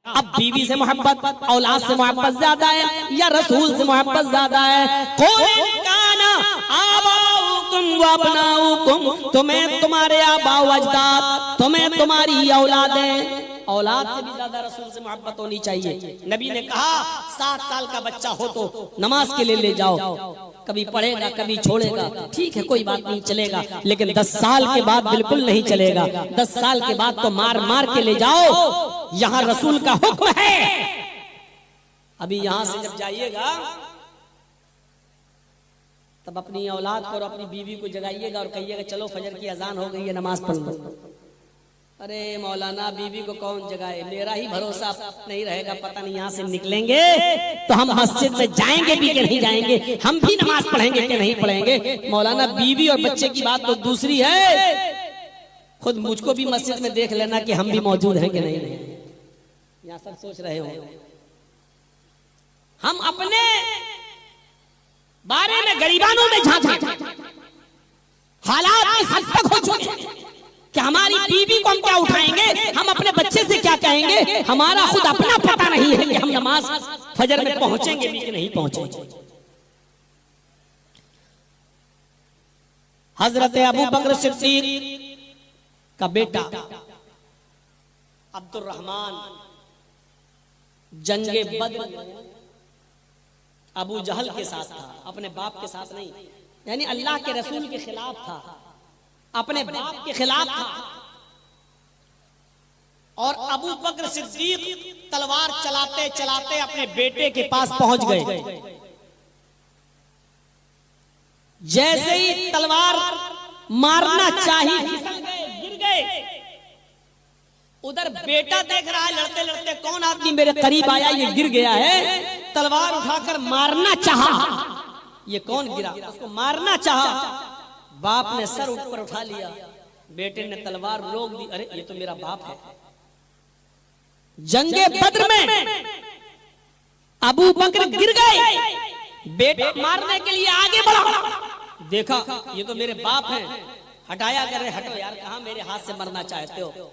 अब बीवी से मोहब्बत, औलाद से मोहब्बत ज्यादा है या रसूल से मोहब्बत ज्यादा है? कोई काना आबाउकुम व अबनाउकुम, तुम्हें तुम्हारे आबाओ अजदाद, तुम्हें तुम्हारी औलादें, औलाद से भी ज्यादा रसूल से मोहब्बत होनी चाहिए। नबी ने कहा 7 साल का बच्चा हो तो नमाज के लिए ले जाओ, कभी पढ़ेगा कभी छोड़ेगा, ठीक है कोई बात नहीं चलेगा, लेकिन 10 साल के बाद बिल्कुल नहीं चलेगा। 10 साल के बाद तो मार मार के ले जाओ, यहाँ रसूल का हुक्म है। अभी यहाँ से जब जाइएगा तब अपनी औलाद को और अपनी बीवी को जगाइएगा और कहिएगा चलो फजर की अजान हो गई है, नमाज पढ़ लो। अरे मौलाना बीवी को कौन जगाए, मेरा ही भरोसा नहीं रहेगा, पता नहीं यहाँ से निकलेंगे तो हम मस्जिद में जाएंगे भी कि नहीं जाएंगे, हम भी नमाज पढ़ेंगे कि नहीं पढ़ेंगे। मौलाना बीवी और बच्चे की बात तो दूसरी है, खुद मुझको भी मस्जिद में देख लेना कि हम भी मौजूद हैं कि नहीं। यहाँ सब सोच रहे हो हम अपने बारे में गरीबानों में झांके, हालात इस हद तक हो चुके कि हमारी बीवी को हम क्या उठाएंगे, हम अपने बच्चे से क्या कहेंगे, हमारा खुद अपना पता नहीं है कि हम नमाज फजर में पहुंचेंगे भी कि नहीं पहुंचेंगे। हजरत अबू बकर सिद्दीक का बेटा अब्दुर्रहमान जंगे बद्र अबू जहल के साथ था, अपने बाप के साथ नहीं, यानी अल्लाह के रसूल के खिलाफ था, अपने बाप के खिलाफ था। और अबू बकर सिद्दीक तलवार चलाते चलाते अपने बेटे के पास पहुंच गए। जैसे ही तलवार मारना चाहिए गिर गए। उधर बेटा देख रहा है लड़ते लड़ते कौन आदमी मेरे करीब आया, ये गिर गया है, तलवार उठाकर मारना चाहा, ये कौन गिरा, उसको मारना चाहा। बाप ने सर ऊपर उठा लिया, बेटे ने तलवार रोक दी, अरे ये तो मेरा बाप है। जंगे बद्र में अबू बकर गिर गए, बेटा मारने के लिए आगे बढ़ा, देखा ये तो मेरे बाप हैं, हटाया कर रहे, हटो यार, कहां मेरे हाथ से मरना चाहते हो।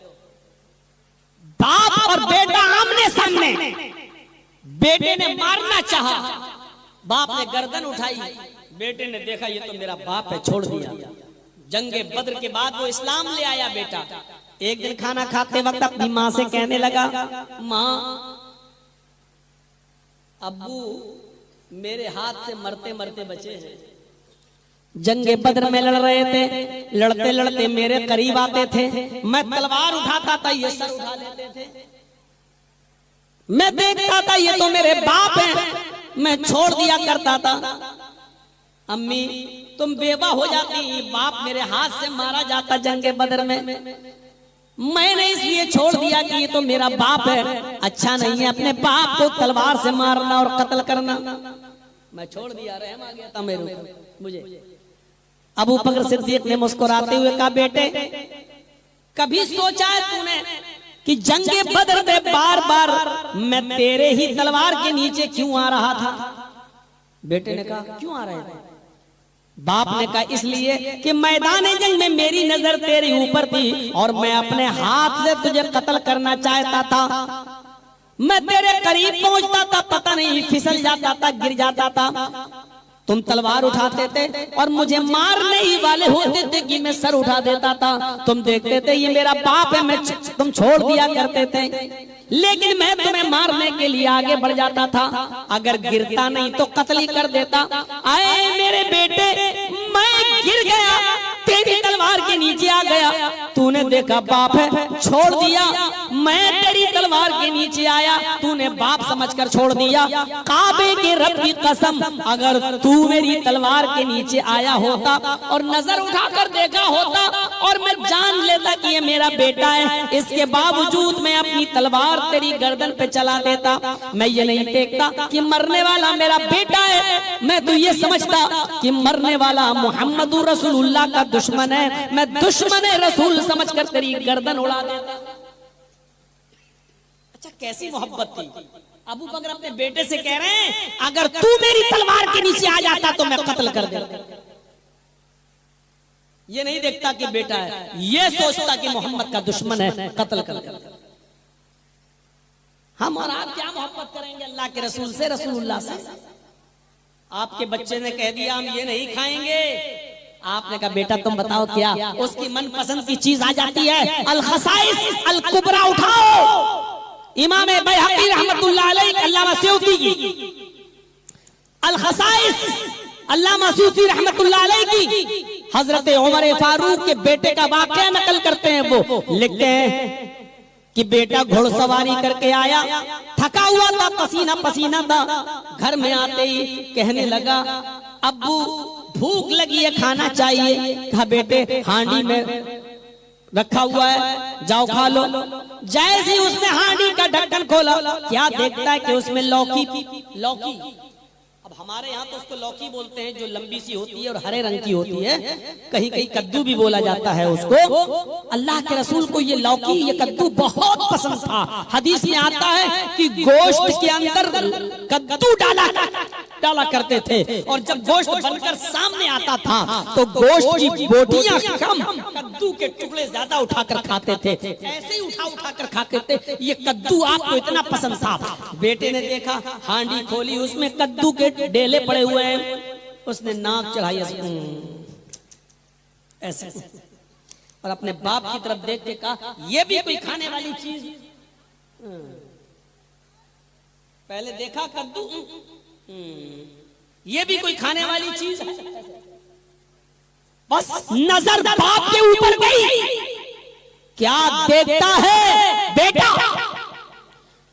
बाप और बेटा आमने सामने, बेटे ने मारना चाहा, बाप ने गर्दन उठाई, बेटे ने देखा ये तो मेरा बाप है, छोड़ दिया। जंगे बद्र के बाद वो इस्लाम ले आया बेटा। एक दिन खाना खाते वक्त अपनी माँ से कहने लगा, माँ अब्बू मेरे हाथ से मरते मरते बचे हैं, जंगे बद्र में लड़ रहे थे, लड़ते लड़ते मेरे करीब आते थे, मैं तलवार उठाता था ये सर उठा लेते थे, मैं देखता था ये तो मेरे बाप हैं, मैं छोड़ दिया करता था। अम्मी तुम बेवा हो जाती, बाप मेरे हाथ से मारा जाता जंगे बद्र में, मैंने इसलिए छोड़ दिया कि ये तो मेरा बाप है, अच्छा नहीं है अपने बाप को तलवार से मारना और कत्ल करना, मैं छोड़ दिया, रहम आ गया था मेरे मुझे। अबू बकर सिद्दीक ने मुस्कुराते हुए कहा, बेटे कभी सोचा है तूने कि जंगे बद्र में बार बार मैं तेरे ही तलवार के नीचे क्यों आ रहा था? बेटे ने कहा क्यों आ रहे थे? बाप ने कहा इसलिए कि मैदान जंग में मेरी नजर तेरे ऊपर थी और मैं अपने हाथ से तुझे कत्ल करना चाहता था, मैं तेरे करीब पहुंचता था, पता नहीं फिसल जाता था, गिर जाता था, तुम तलवार उठाते थे और मुझे मारने ही वाले होते थे कि मैं सर उठा देता था, तुम देखते थे ये मेरा बाप है, मैं तुम छोड़ दिया करते थे, लेकिन मैं तुम्हें मारने के लिए आगे बढ़ जाता था, अगर गिरता नहीं तो कत्ल ही कर देता। आए मेरे बेटे मैं गिर गया, तेरी तलवार के नीचे आ गया, तूने देखा बाप है छोड़ दिया, मैं तेरी तलवार के नीचे आया, तूने बाप समझकर छोड़ दिया, काबे के रब की कसम अगर तू मेरी तलवार के नीचे आया होता और नजर उठाकर देखा होता और मैं जान लेता कि ये मेरा बेटा है, इसके बावजूद मैं अपनी तलवार तेरी गर्दन पे चला देता, मैं ये नहीं देखता कि मरने वाला मेरा बेटा है, मैं तो ये समझता कि मरने वाला मोहम्मद रसूलुल्लाह का दुश्मन है, मैं दुश्मन रसूल समझकर तेरी गर्दन उड़ा देता। अच्छा कैसी मोहब्बत थी। अबू बकर अपने बेटे से कह रहे हैं अगर तू मेरी तलवार के नीचे आ जाता तो मैं कत्ल कर देता। ये नहीं देखता कि बेटा है, ये सोचता कि मोहम्मद का दुश्मन है, कत्ल कर देता। हम और आप क्या मोहब्बत करेंगे अल्लाह के रसूल से, रसूलुल्लाह से। आपके बच्चे ने कह दिया हम ये नहीं खाएंगे, आपने कहा बेटा तुम बताओ क्या, उसकी मनपसंद की चीज आ जाती है, अल खसाइस अल कुबरा उठाओ, इमाम बैहक़ी रहमतुल्लाह अलैह, अल्लामा सयूती की अल खसाइस, अल्लामा सयूती रहमतुल्लाह अलैह की हजरत उमर फारूक के बेटे का वाकया नकल करते हैं। वो लिखते हैं कि बेटा घुड़सवारी करके आया, थका हुआ था, पसीना पसीना था, घर में आते ही कहने लगा अब्बू भूख लगी है, खाना चाहिए। कहा बेटे हांडी में रखा हुआ है, जाओ खा लो। जैसे ही उसने हांडी का ढक्कन खोला, क्या देखता है कि उसमें लौकी। अब हमारे यहाँ तो उसको लौकी बोलते हैं, जो लंबी सी होती है और हरे रंग की होती है, कहीं कहीं कद्दू भी बोला जाता है उसको। अल्लाह के रसूल को ये लौकी, ये कद्दू बहुत पसंद था। हदीस में आता है कि गोश्त के अंदर कद्दू डाला करते थे, और जब गोश्त बनकर सामने आता था तो गोश्त की बोटियां कम, कद्दू के टुकड़े ज्यादा उठाकर खाते थे। ऐसे ही उठा कर खाते थे। ये कद्दू आपको इतना पसंद था। बेटे ने देखा, हांडी खोली, उसमें कद्दू के डेले पड़े हुए हैं। उसने नाक चढ़ाई ऐसे और अपने बाप की तरफ देख के कहा ये भी कोई खाने वाली चीज। पहले देखा कद्दू, ये भी कोई खाने वाली चीज है। बस नजर बाप के ऊपर गई, क्या देखता है बेटा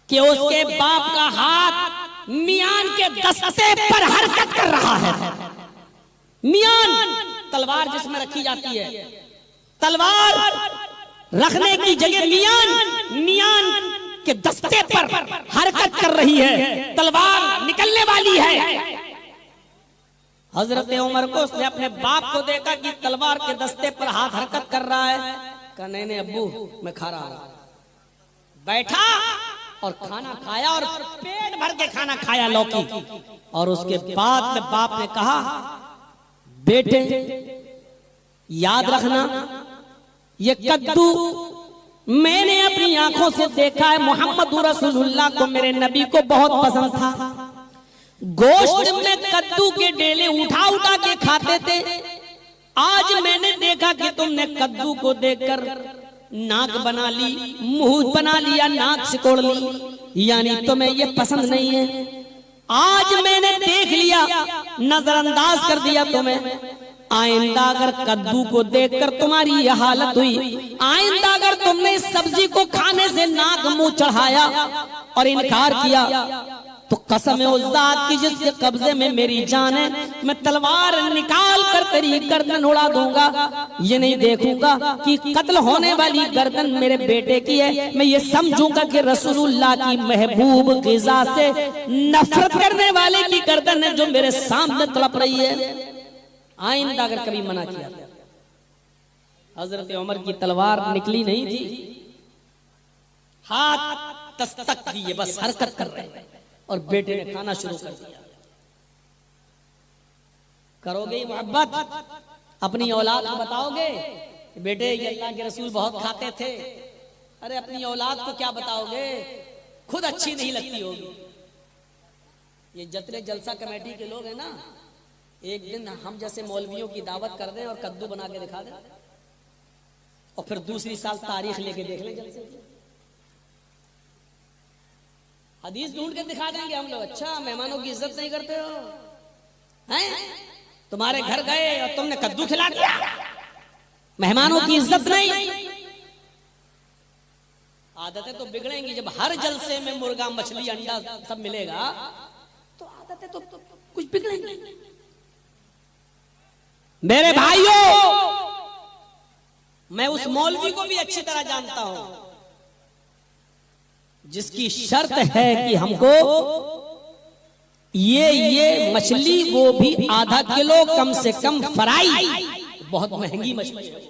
कि उसके बाप का हाथ मियान के दस्ते पर हरकत कर रहा है। मियान तलवार जिसमें रखी जाती है, तलवार रखने की जगह मियान के दस्ते पर हरकत कर रही है, तलवार निकलने वाली है। हजरत उमर को उसने अपने बाप को देखा कि तलवार के दस्ते पर हाथ हरकत कर रहा है। कहा नहीं अब्बू मैं खा रहा हूं। बैठा और खाना खाया, और पेट भर के खाना खाया लौकी। और उसके बाद में बाप ने कहा बेटे याद रखना, ये कद्दू मैंने अपनी आंखों से देखा है, मोहम्मद रसूलुल्लाह को, मेरे नबी को बहुत पसंद था। गोश्त में कद्दू के डेले उठा के खाते थे। आज मैंने देखा कि तुमने कद्दू को देखकर नाक बना ली, मुंह बना लिया, नाक सिकोड़ ली, यानी तुम्हें ये पसंद नहीं है। आज मैंने देख लिया, नजरअंदाज कर दिया तुम्हें। आइंदा अगर कद्दू को देखकर तुम्हारी यह हालत हुई, आइंदा अगर तुमने इस सब्जी को खाने से नाक मुंह चढ़ाया और इनकार किया, तो कसम है उस जात की जिसके कब्जे में मेरी जान है, मैं तलवार निकाल कर तेरी गर्दन उड़ा दूंगा। ये नहीं देखूंगा कि कत्ल होने वाली गर्दन मेरे बेटे की है, मैं ये समझूंगा कि रसूलुल्लाह की महबूब ग़िज़ा से नफरत करने वाले की गर्दन है जो मेरे सामने तड़प रही है। आइंदा अगर कभी मना किया। हजरत उमर की तलवार निकली नहीं थी, हाथ दस्तक दिए, बस हरकत कर रहे हैं, और बेटे ने खाना शुरू कर दिया। करोगे मोहब्बत अपनी औलाद को बताओगे बेटे ये अल्लाह के रसूल बहुत खाते थे? अरे अपनी औलाद को क्या बताओगे, खुद अच्छी नहीं लगती होगी। ये जतरे जलसा कमेटी के लोग हैं ना, एक दिन हम जैसे मौलवियों की दावत कर दें और कद्दू बना के दिखा दें, और फिर दूसरी साल तारीख लेके देख लें जलसे की। हदीस ढूंढ के दिखा देंगे हम लोग, अच्छा मेहमानों की इज्जत नहीं करते हो हैं? तुम्हारे घर गए और तुमने कद्दू खिला दिया, मेहमानों की इज्जत नहीं। आदतें तो बिगड़ेंगी जब हर जलसे में मुर्गा मछली अंडा सब मिलेगा, तो आदतें तो कुछ बिगड़ेंगी। मेरे भाइयों, मैं उस मौलवी को भी अच्छी तरह जानता हूं जिसकी शर्त है कि हमको ये मछली, वो भी आधा किलो कम से कम फ्राई, बहुत महंगी मछली है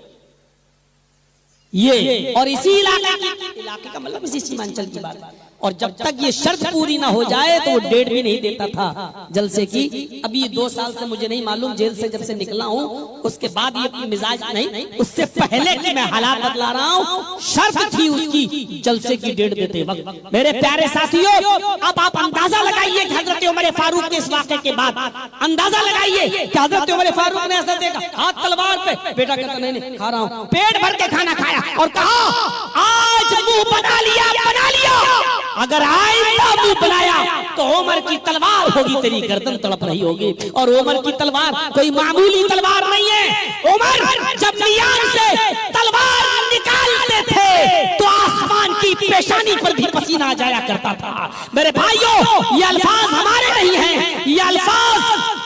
ये, और इसी इलाके का मतलब इसी सीमांचल की बात है, और जब तक ये शर्त पूरी ना हो जाए तो वो डेट भी नहीं देता था जलसे की। अभी 2 साल से मुझे नहीं मालूम, जेल से जब से निकला हूँ उसके बाद ये अपनी मिजाज नहीं, उससे पहले कि मैं हालात बदला रहा हूँ, शर्त थी उसकी जलसे की डेट देते वक्त। मेरे प्यारे साथियों, अब आप अंदाजा लगाइए कि हजरत उमर फारूक के इस वाक़े के बाद अंदाजा लगाइए कि हजरत उमर फारूक ने ऐसा देखा, हाथ तलवार पे, बेटा कहता नहीं खा रहा हूँ, पेट भर के खाना खाया और कहा आज मुंह बना लिया, बना लिया, अगर आइंदा मुंह बनाया तो उमर की तलवार होगी, तेरी गर्दन तड़प रही होगी। और उमर की तलवार कोई मामूली तलवार नहीं है। उमर जब मियान से तलवार निकालते थे तो आसमान की पेशानी पर भी पसीना आ जाया करता था। मेरे भाइयों, ये अल्फाज हमारे नहीं हैं, ये अल्फाज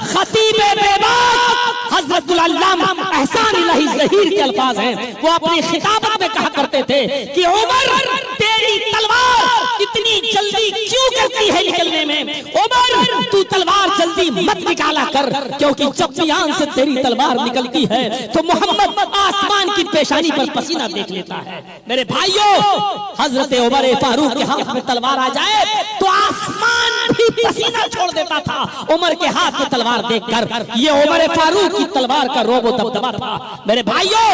खतीब बेबाक हज़रतुल अल्लामा एहसान इलाही ज़हीर के अल्फाज हैं। वो अपनी खिताबत में कहा करते थे कि उमर तेरी तलवार इतनी जल्दी क्यों करती है निकलने में, उमर तू तलवार जल्दी मत निकाला कर, क्योंकि जब मियान से तेरी तलवार निकलती है तो मोहम्मद आसमान की पेशानी पर पसीना देख लेता है। मेरे भाइयों, हजरत उमर फारूक के हाथ में तलवार आ जाए तो आसमान भी पसीना छोड़ देता था उमर के हाथ में तलवार देखकर। ये उमर फारूक की तलवार का रोब और दबदबा था। मेरे भाइयों,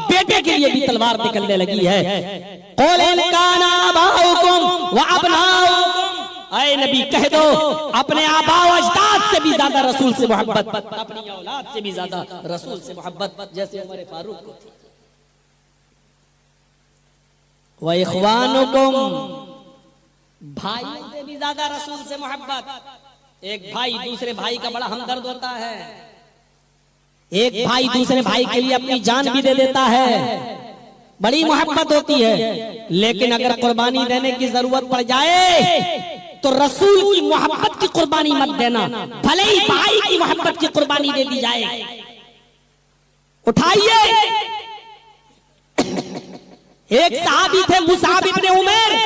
बेटे के लिए भी तलवार निकलने लगी है। ऐ नबी कह दो, अपने आबा अजदाद से भी ज्यादा रसूल से मोहब्बत, अपनी औलाद से भी ज्यादा रसूल से मोहब्बत जैसे उमर फारूक को थी। व इख्वानुकुम, भाई से भी ज्यादा रसूल से मोहब्बत। एक भाई दूसरे भाई का बड़ा हमदर्द होता है, एक भाई दूसरे भाई के लिए अपनी जान भी दे देता है, बड़ी मोहब्बत होती है। लेकिन अगर कुर्बानी देने की जरूरत पड़ जाए तो रसूल की मोहब्बत की कुर्बानी मत देना, भले ही भाई की मोहब्बत की कुर्बानी दे दी जाए। उठाइए, एक सहाबी थे मुसाब इब्ने उमैर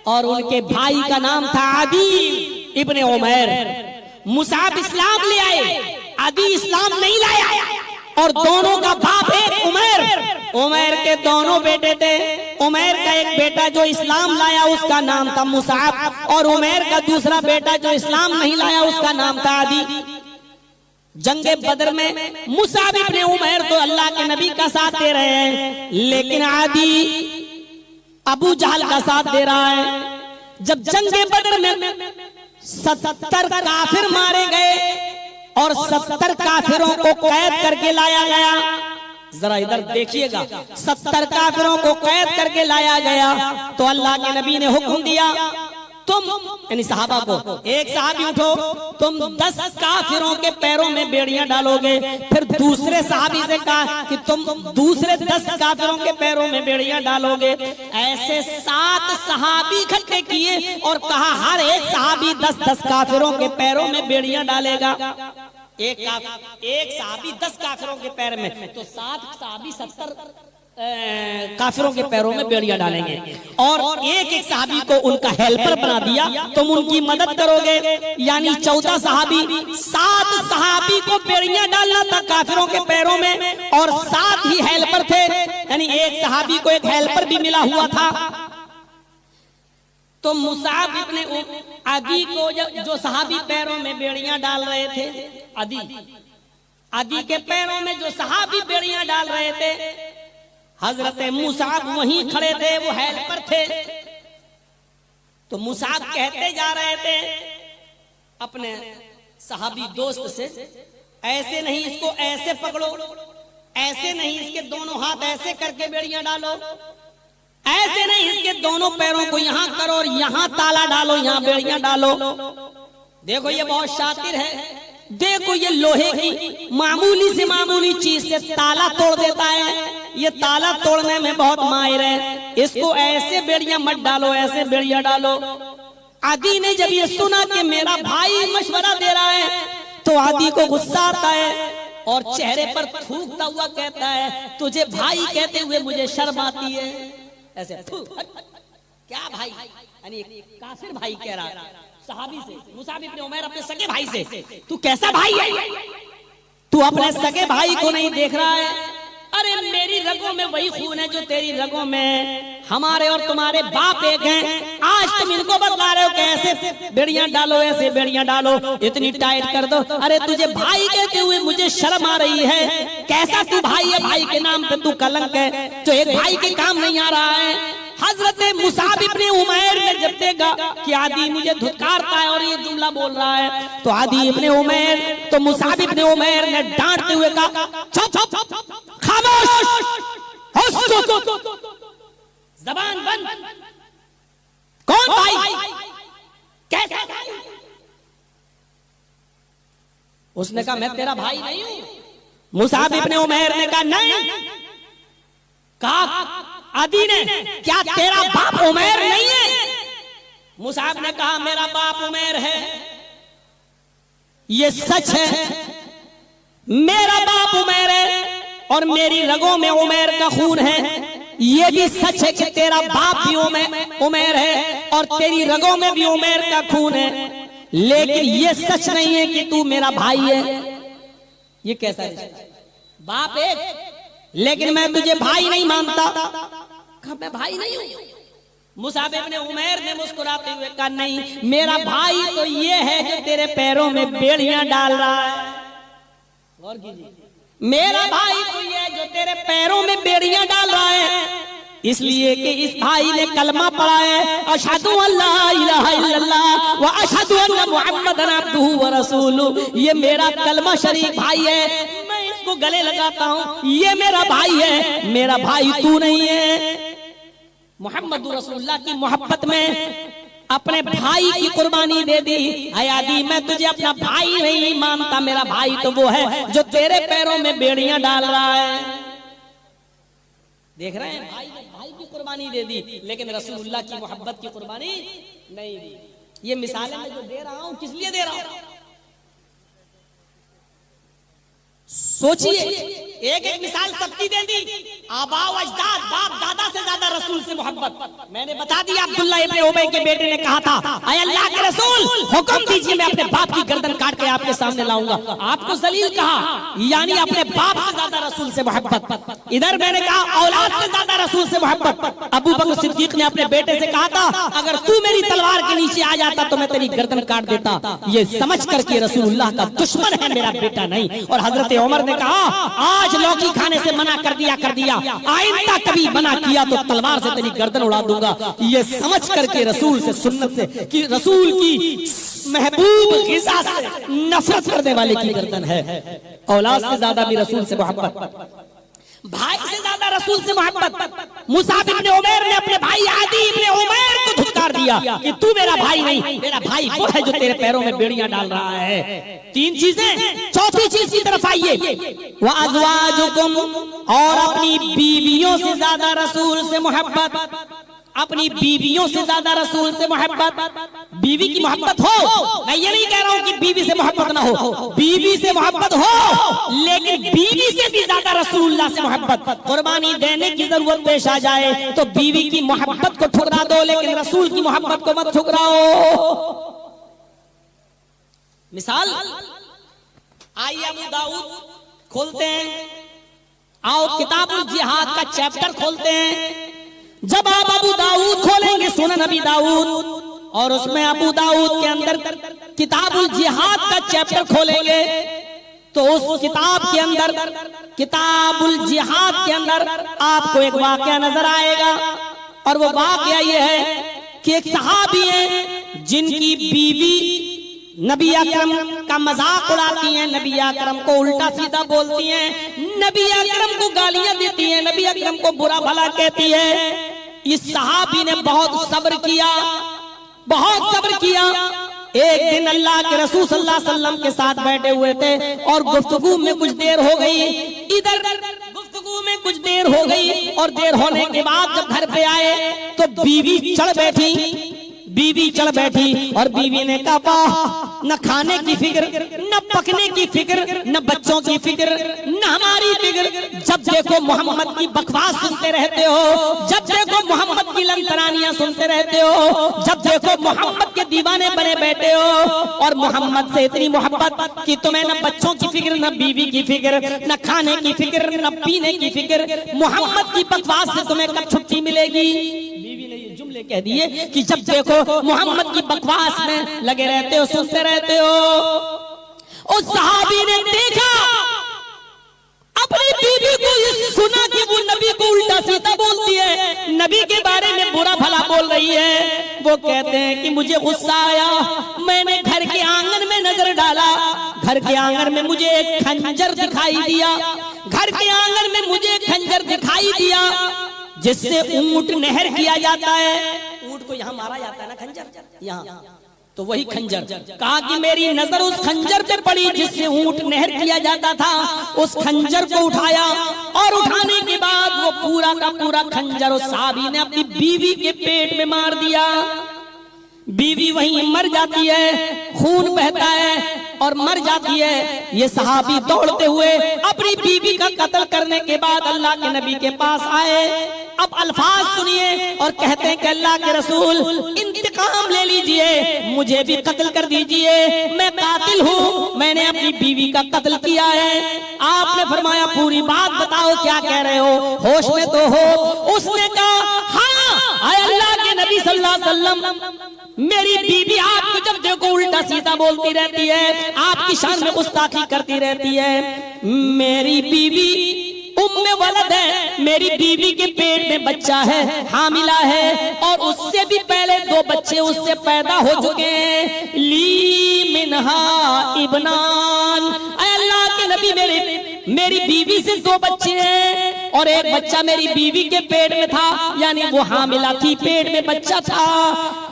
और उनके भाई का नाम था अदी इब्ने उमैर। मुसाब इस्लाम ले आए, अदी इस्लाम नहीं लाया, और दोनों का बाप है उमैर। उमैर के दोनों बेटे थे। उमैर का एक बेटा जो इस्लाम लाया उसका नाम था मुसाब, और उमैर का दूसरा बेटा जो इस्लाम नहीं लाया उसका नाम था अदी। जंगे बदर में मुसाब इब्ने उमैर तो अल्लाह के नबी का साथ दे रहे हैं, लेकिन अदी अबू जहल का साथ दे रहा है। जब जंगे बदर में 70 काफिर मारे गए और 70 काफिरों को कैद करके लाया गया, जरा इधर देखिएगा, 70 काफिरों को कैद करके लाया गया तो अल्लाह के नबी ने हुक्म दिया, तुम यानी सहाबा को, एक सहाबी उठो, तुम 10 काफिरों के पैरों में बेड़ियां डालोगे। फिर दूसरे सहाबी से कहा कि तुम दूसरे 10 काफिरों के पैरों में बेड़ियां डालोगे। ऐसे 7 सहाबी इकट्ठे किए और कहा हर एक सहाबी 10-10 काफिरों के पैरों में बेड़ियां डालेगा। एक सहाबी 10 काफिरों के पैर में, तो 7 सहाबी 70 काफिरों के पैरों में बेड़ियां डालेंगे। और एक एक सहाबी को उनका हेल्पर बना दिया, तुम उनकी मदद करोगे। यानी 14 सहाबी, 7 सहाबी को बेड़ियां डालना था काफिरों के पैरों में, और 7 ही हेल्पर थे, यानी एक सहाबी को एक हेल्पर भी मिला हुआ था। तो मुसाब इब्ने अदी को जो सहाबी पैरों में बेड़ियां डाल रहे थे, अदी के पैरों में जो सहाबी बेड़ियां डाल रहे थे, हजरत मुसाब वहीं खड़े थे, वो हेल्पर थे। तो मुसाब कहते जा रहे थे अपने सहाबी दोस्त से, ऐसे नहीं, इसको ऐसे पकड़ो, ऐसे नहीं, इसके दोनों हाथ ऐसे करके बेड़ियां डालो, ऐसे नहीं, इसके दोनों पैरों को यहां करो और यहां ताला डालो, यहां बेड़ियां डालो। देखो ये बहुत शातिर है, देखो ये लोहे की मामूली से मामूली चीज से ताला तोड़ देता है, ये ताला तोड़ने में बहुत माहिर है, इसको ऐसे बेड़ियां मत डालो, ऐसे बेड़ियां डालो। आदि ने जब ये सुना कि मेरा भाई मशवरा दे रहा है तो आदि को गुस्सा आता है और चेहरे पर थूकता हुआ कहता है, तुझे भाई कहते हुए मुझे शर्म आती है। ऐसे क्या भाई, यानी काफिर भाई कह रहा है सहाबी से, मुसाब इब्ने उमैर अपने सगे भाई से, तू कैसा भाई है, तू अपने सगे भाई को नहीं देख रहा है? अरे मेरी रगों में वही खून है जो तेरी रगों में। हमारे और तुम्हारे बाप एक हैं। आज तुम इनको बतला रहे हो कैसे बेड़ियां डालो, ऐसे बेड़ियां डालो, इतनी टाइट कर दो। अरे तुझे भाई कहते हुए मुझे शर्म आ रही है। कैसा तू भाई है, भाई के नाम पे तू कलंक है, जो एक भाई के काम नहीं आ रहा है। हजरत मुसाब इब्ने उमैर ने जब देखा कि आदि मुझे धुतकारता है और ये जुमला बोल रहा है, तो आदि इब्ने उमैर, तो मुसाब इब्ने उमैर ने डांटते हुए कहा, चुप खामोश, जबान बंद। कौन भाई, कैसा भाई? उसने कहा मैं तेरा भाई नहीं हूं। मुसाब इब्ने उमैर ने कहा नहीं। कहा आदि ने, क्या तेरा बाप उमैर नहीं है? मुसाब ने कहा मेरा बाप उमैर है, ये सच है, मेरा बाप उमैर है और मेरी रगों में उमैर का खून है। ये भी सच है कि तेरा बाप भी उमैर है और तेरी रगों में भी उमैर का खून है, लेकिन ये सच नहीं है कि तू मेरा भाई है। ये कैसा है? बाप एक, लेकिन मैं तुझे भाई नहीं मानता। कहा मैं भाई नहीं हूं। मुसाब इब्ने उमैर ने मुस्कुराते हुए कहा नहीं, मेरा भाई तो ये है जो तेरे पैरों में बेड़ियां डाल रहा है। गौर कीजिए, मेरा भाई तो ये है जो तेरे पैरों में बेड़ियां डाल रहा है, इसलिए कि इस भाई ने कलमा पढ़ा है, अशहदु अल्ला इलाहा इल्लल्लाह व अशहदु अन्ना मुहम्मदन अब्दुहु व रसूलुहु। ये मेरा कलमा शरीफ भाई है, मैं इसको गले लगाता हूं, ये मेरा भाई है, मेरा भाई तू नहीं है। मोहम्मद रसूलुल्लाह की मोहब्बत में अपने भाई की कुर्बानी दे दी। आदि मैं तुझे अपना भाई नहीं मानता, मेरा भाई तो वो है जो तेरे पैरों में बेड़ियां डाल रहा है। देख रहे हैं, भाई ने भाई की कुर्बानी दे दी, लेकिन रसूलुल्लाह की मोहब्बत की कुर्बानी नहीं दी। ये मिसालें मैं जो दे रहा हूं किस लिए दे रहा हूं? सोचिए, एक एक मिसाल सबकी दे दी। आबा अजदाद, बाप दादा से ज्यादा रसूल से मोहब्बत। मैंने बता दिया, अब्दुल्ला इब्ने उबई के बेटे ने कहा था, अय अल्लाह के रसूल हुक्म दीजिए, मैं अपने बाप की गर्दन काट के आपके सामने लाऊंगा। आपको जलील कहा, यानी अपने बाप से ज्यादा रसूल से मोहब्बत। इधर मैंने कहा औलाद से ज्यादा रसूल से मोहब्बत। अबू बकर सिद्दीक ने अपने बेटे से कहा था, अगर तू मेरी तलवार के नीचे आ जाता तो मैं तेरी गर्दन काट देता। ये समझ करके रसूलुल्लाह का दुश्मन है, मेरा बेटा नहीं। और हजरत उमर ने कहा, आज लौकी खाने से मना कर दिया, आइंदा कभी मना किया तो तलवार से तेरी गर्दन उड़ा दूंगा। ये समझ करके रसूल से, सुन्नत से, कि रसूल की महबूब ग़िज़ा से नफरत करने वाले की गर्दन है। औलाद से ज्यादा भी रसूल से मोहब्बत, भाई से ज्यादा रसूल से मोहब्बत। मुसाब इब्ने उमैर ने अपने भाई आदि इब्ने उमैर को धुतकार दिया कि तू मेरा भाई नहीं, मेरा भाई वो है जो तेरे पैरों में बेड़ियां डाल रहा है। तीन चीजें, चौथी चीज की तरफ आइए, व अज़वाजुकुम, और अपनी बीवियों से ज्यादा रसूल से मोहब्बत। अपनी बीवियों से ज्यादा रसूल से मोहब्बत। बीवी की मोहब्बत हो, मैं ये नहीं कह रहा हूं कि बीवी से मोहब्बत ना हो, बीवी से मोहब्बत हो, लेकिन बीवी से भी ज्यादा रसूलुल्लाह से मोहब्बत। कुर्बानी देने की जरूरत पेश आ जाए तो बीवी की मोहब्बत को ठुकरा दो, लेकिन रसूल की मोहब्बत को मत ठुकराओ। मिसाल, आइए अबू दाऊद खोलते हैं, आओ किताबुल जिहाद का चैप्टर खोलते हैं। जब आप अबू दाऊद खोलेंगे, सुनन अबी दाऊद, और उसमें अबू दाऊद के अंदर किताबुल जिहाद का चैप्टर खोलेंगे, तो उस किताब के अंदर, किताबुल जिहाद के अंदर आपको एक वाकया नजर आएगा। और वो वाकया ये है कि एक सहाबी है जिनकी बीवी नबी अकरम का मजाक उड़ाती हैं, नबी अकरम को उल्टा सीधा बोलती हैं, नबी अकरम को गालियां देती हैं, नबी अकरम को बुरा भला कहती है। इस सहाबी ने बहुत सब्र किया, बहुत सब्र किया। एक दिन अल्लाह के रसूल सल्लल्लाहु अलैहि वसल्लम के साथ बैठे हुए थे और गुफ्तगू में कुछ देर हो गई, इधर गुफ्तगू में कुछ देर हो गई, और देर होने के बाद जब घर पे आए तो बीवी चढ़ बैठी और बीवी ने कहा, न खाने की फिक्र, न पकने की फिक्र, न बच्चों की फिक्र, न हमारी फिक्र। जब देखो मोहम्मद की बकवास सुनते रहते हो, जब देखो मोहम्मद की लंतरानियां सुनते रहते हो, जब देखो मोहम्मद के दीवाने बने बैठे हो, और मोहम्मद से इतनी मोहब्बत कि तुम्हें न बच्चों की फिक्र, न बीवी की फिक्र, न खाने की फिक्र, न पीने की फिक्र। मोहम्मद की बकवास से तुम्हें कब छुट्टी मिलेगी? बीवी ने ये जुमले कह दिए कि जब देखो मोहम्मद की बकवास में लगे रहते हो, सुनते रहते हो। उस सहाबी ने देखा अपनी बीवी को, ये सुना कि वो नबी को उल्टा सीधा बोलती है, नबी के बारे में बुरा भला बोल रही है। वो कहते हैं कि मुझे गुस्सा आया, मैंने घर के आंगन में नजर डाला, घर के आंगन में मुझे एक खंजर दिखाई दिया, घर के आंगन में मुझे खंजर दिखाई दिया जिससे ऊंट नहर किया जाता है। ऊंट को यहाँ मारा जाता है ना, खंजर यहाँ, तो वही खंजर। कहा कि मेरी नजर उस खंजर पे पड़ी जिससे ऊंट नहर किया जाता था। उस खंजर को उठाया और उठाने के बाद वो पूरा का पूरा खंजर उस सहाबी ने अपनी बीवी के पेट में मार दिया। बीवी वहीं मर जाती है, खून बहता है और मर जाती है। ये सहाबी दौड़ते हुए अपनी बीवी का कत्ल करने के बाद अल्लाह के नबी के पास आए। अब अल्फाज सुनिए और कहते हैं कि अल्लाह के रसूल, इंतकाम ले लीजिए, मुझे भी कत्ल कर दीजिए, मैं कातिल हूँ, मैंने अपनी बीवी का कत्ल किया है। आपने फरमाया पूरी बात बताओ, क्या कह रहे हो, होश में तो हो? उसने कहा हाँ, अल्लाह के नबी सल्लल्लाहु अलैहि वसल्लम, मेरी बीवी आपको जब देखो उल्टा सीधा बोलती रहती है, आपकी शान में गुस्ताखी करती रहती है। मेरी बीवी उम्मे वलद है, मेरी बीवी के पेट में बच्चा है, हामिला है, और उससे भी पहले 2 बच्चे उससे पैदा हो चुके हैं। ली मिनहा इब्नान, अल्लाह के नबी, मेरी बीवी से 2 बच्चे हैं और एक बच्चा मेरी बीवी के पेट में था, यानी वो हामिला थी, पेट में बच्चा था।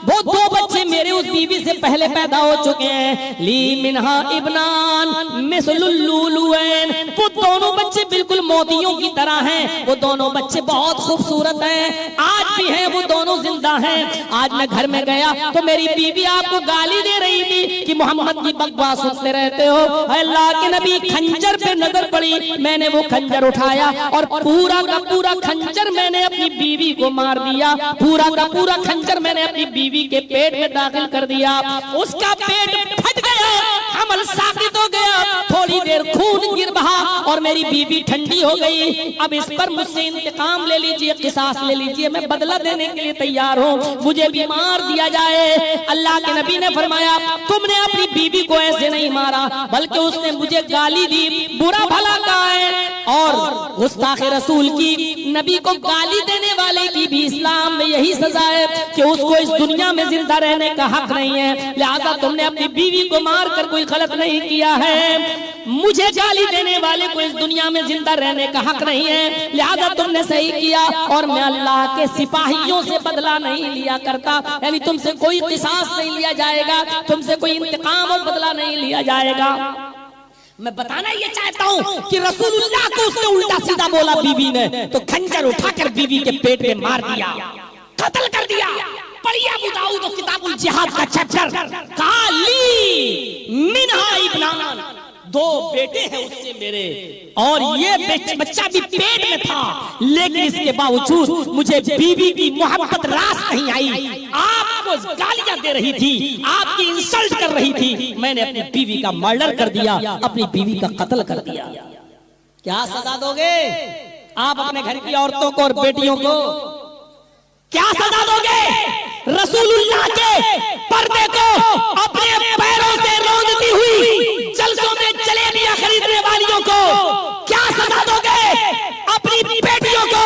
वो 2 बच्चे मेरे उस बीवी से पहले पैदा हो चुके हैं। ली मिनहा इब्नान मिसलुल लुलुएन, वो दोनों बच्चे बिल्कुल मोतियों की तरह हैं, वो दोनों बच्चे बहुत खूबसूरत हैं, आज भी हैं, वो दोनों जिंदा हैं। आज मैं घर में गया तो मेरी बीवी आपको गाली दे रही थी कि मोहम्मद की बकवास सुनते रहते हो। अल्लाह के नबी, खंजर पे नजर पड़ी, मैंने वो खंजर उठाया और पूरा का पूरा खंजर मैंने अपनी बीवी को मार दिया, पूरा का पूरा खंजर मैंने अपनी बीवी के पेट में दाखिल कर दिया। उसका पेट फट गया, हमल साबित हो गया, थोड़ी देर खून गिर बहा और मेरी बीवी ठंडी हो गई। अब इस पर मुझसे इंतकाम ले लीजिए, किसास ले लीजिए, मैं बदला देने के लिए तैयार हूँ, मुझे भी मार दिया जाए। अल्लाह के नबी ने फरमाया, तुमने अपनी बीवी को ऐसे नहीं मारा, बल्कि उसने मुझे गाली दी, बुरा भला कहा है। और गुस्ताखे रसूल की, नबी को गाली देने वाले की भी इस्लाम में यही सजा है कि उसको इस दुनिया में जिंदा रहने का हक नहीं है। लिहाजा तुमने अपनी बीवी को मार कर कोई गलत नहीं किया है। मुझे गाली देने वाले को इस दुनिया में जिंदा रहने का हक नहीं है, लिहाजा तुमने सही किया। और मैं अल्लाह के सिपाहियों से बदला नहीं लिया करता, यानी तुमसे कोई किसास नहीं लिया जाएगा, तुमसे कोई इंतकाम और बदला नहीं लिया जाएगा। मैं बताना ये चाहता हूँ कि रसूलुल्लाह को उसने उल्टा सीधा बोला बीवी ने, तो खंजर उठाकर बीवी के पेट में मार दिया, कत्ल कर दिया। पढ़िए अबू दाऊद किताबुल जिहाद का चैप्टर, काली मिनहा इब्नान, 2 बेटे हैं उससे मेरे, और ये बच्चा भी पेट में था, लेकिन इसके बावजूद मुझे बीवी की मोहब्बत रास नहीं आई। आपको गालियां दे रही थी, आपकी इंसल्ट कर रही थी, मैंने अपनी बीवी का मर्डर कर दिया, अपनी बीवी का कत्ल कर दिया। क्या सजा दोगे आप अपने घर की औरतों को और बेटियों को? क्या सजा दोगे रसूलुल्लाह के पर्दे को अपने पैरों से रौंदती हुई जलसों में जलेबियां खरीदने वालियों को? क्या सजा दोगे अपनी बेटियों को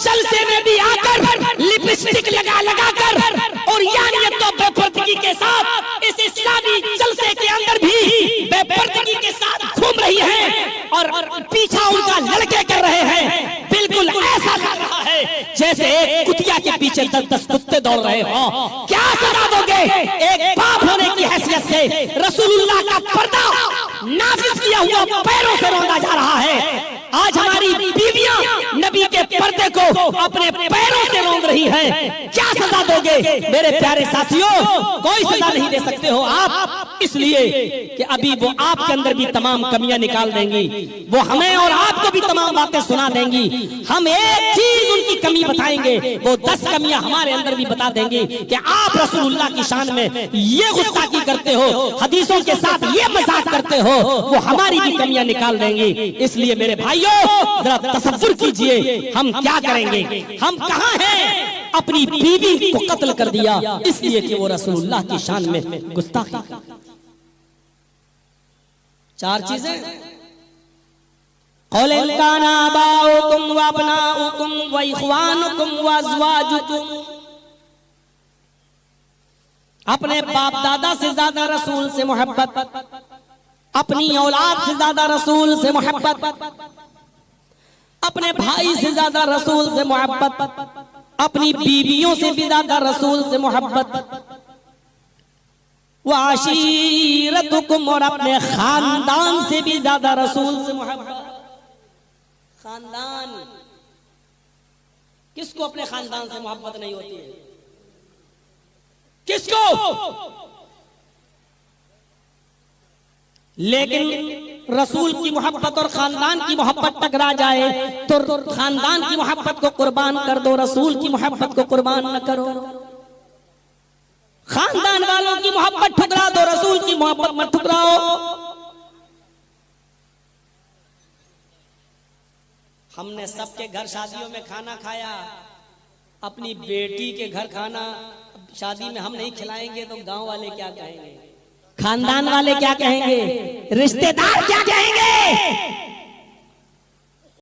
जलसे में भी आकर लिपस्टिक लगा कर और यानी तो बेपर्दगी के साथ इस इस्लामी जलसे के अंदर भी बेपर्दगी के साथ घूम रही हैं और पीछा उनका लड़के कर रहे हैं? बिल्कुल ऐसा लग रहा है जैसे एक कुतिया के पीछे 10 कुत्ते दौड़ रहे हो। क्या सजा दोगे एक बाप होने की हैसियत से? रसूलुल्लाह का पर्दा नाफिज किया हुआ पैरों से रौंदा जा रहा है। आज हमारी बीवियां नबी नबी के पर्दे को अपने पैरों से रौंद रही है, क्या सजा दोगे मेरे प्यारे साथियों? कोई सजा नहीं दे सकते हो आप, इसलिए कि अभी वो आपके अंदर भी तमाम कमियां निकाल देंगी, वो हमें और आपको भी तमाम बातें सुना देंगी। हम एक चीज उनकी कमी बताएंगे, वो 10 कमियां हमारे अंदर भी बता देंगी कि आप रसूलुल्लाह की शान में ये गुस्ताखी करते हो, हदीसों के साथ ये मजाक करते हो, वो हमारी भी कमियां निकाल देंगी। इसलिए मेरे भाइयों जरा तसव्वुर कीजिए हम क्या करेंगे, हम कहां हैं? अपनी बीवी को कत्ल कर दिया इसलिए कि वो रसूलुल्लाह की शान में गुस्ताखी। 4 चीजें, क़ौलन काना आबाउकुम व अबनाउकुम व इख़वानुकुम व अज़वाजुकुम। अपने बाप दादा से ज्यादा रसूल से मोहब्बत, अपनी औलाद से ज्यादा रसूल से मोहब्बत, अपने भाई से ज्यादा रसूल से मोहब्बत, अपनी बीवियों से भी ज्यादा रसूल से मोहब्बत, व आशीरतुकुम, और अपने खानदान से भी ज्यादा रसूल से मोहब्बत। खानदान, किसको अपने खानदान से मोहब्बत नहीं होती है? किसको? लेकिन रसूल की मोहब्बत और खानदान की मोहब्बत टकरा जाए तो खानदान की मोहब्बत को कुर्बान कर दो, रसूल की मोहब्बत को कुर्बान न करो। खानदान वालों की मोहब्बत ठुकरा दो, रसूल की मोहब्बत मत ठुकराओ। हमने सबके घर शादियों में खाना खाया, अपनी बेटी के घर खाना शादी में हम नहीं खिलाएंगे तो गांव वाले क्या कहेंगे, खानदान वाले क्या कहेंगे, रिश्तेदार क्या कहेंगे?